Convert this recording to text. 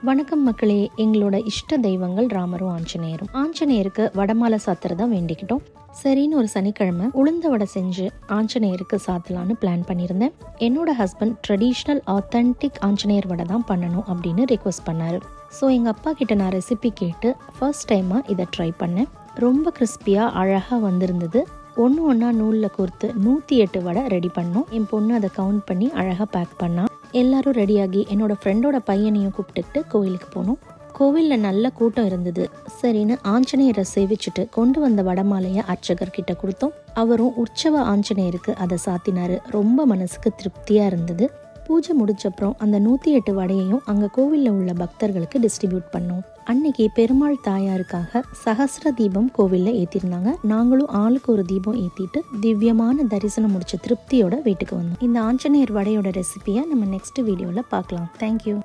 வணக்கம் மக்களே. எங்களோட இஷ்ட தெய்வங்கள் ராமரும் ஆஞ்சநேயரும். ஆஞ்சநேயருக்கு வடமாலை சாத்துறதா வேண்டிக்கிட்டோம். சரின்னு ஒரு சனிக்கிழமை உளுந்த வடை செஞ்சு ஆஞ்சநேயருக்கு சாத்தலான்னு பிளான் பண்ணியிருந்தேன். என்னோட ஹஸ்பண்ட் ட்ரெடிஷ்னல் ஆத்தென்டிக் ஆஞ்சநேயர் வடை தான் பண்ணணும் அப்படின்னு ரிக்வெஸ்ட் பண்ணாரு. ஸோ எங்கள் அப்பா கிட்ட நான் ரெசிபி கேட்டு ஃபர்ஸ்ட் டைமாக இதை ட்ரை பண்ணேன். ரொம்ப கிறிஸ்பியாக அழகாக வந்திருந்தது. ஒன்று ஒன்றா நூலில் கோர்த்து 108 வடை ரெடி பண்ணோம். என் பொண்ணு அதை கவுண்ட் பண்ணி அழகாக பேக் பண்ணா. எல்லாரும் ரெடியாகி என்னோட ஃப்ரெண்டோட பையனையும் கூப்பிட்டுக்கிட்டு கோவிலுக்கு போனோம். கோவிலில் நல்ல கூட்டம் இருந்தது. சரின்னு ஆஞ்சநேயரை சேவிச்சுட்டு கொண்டு வந்த வடமாலையை அர்ச்சகர்கிட்ட கொடுத்தோம். அவரும் உற்சவ ஆஞ்சநேயருக்கு அதை சாத்தினாரு. ரொம்ப மனசுக்கு திருப்தியாக இருந்தது. பூஜை முடிச்சப்புறம் அந்த 108 வடையையும் அங்கே கோவிலில் உள்ள பக்தர்களுக்கு டிஸ்ட்ரிபியூட் பண்ணோம். அன்னைக்கு பெருமாள் தாயாருக்காக சஹஸ்ர தீபம் கோவிலில் ஏற்றிருந்தாங்க. நாங்களும் ஆளுக்கு ஒரு தீபம் ஏற்றிட்டு திவ்யமான தரிசனம் முடிச்ச திருப்தியோட வீட்டுக்கு வந்தோம். இந்த ஆஞ்சநேயர் வடையோட ரெசிபியை நம்ம நெக்ஸ்ட் வீடியோவில் பார்க்கலாம். தேங்க்யூ.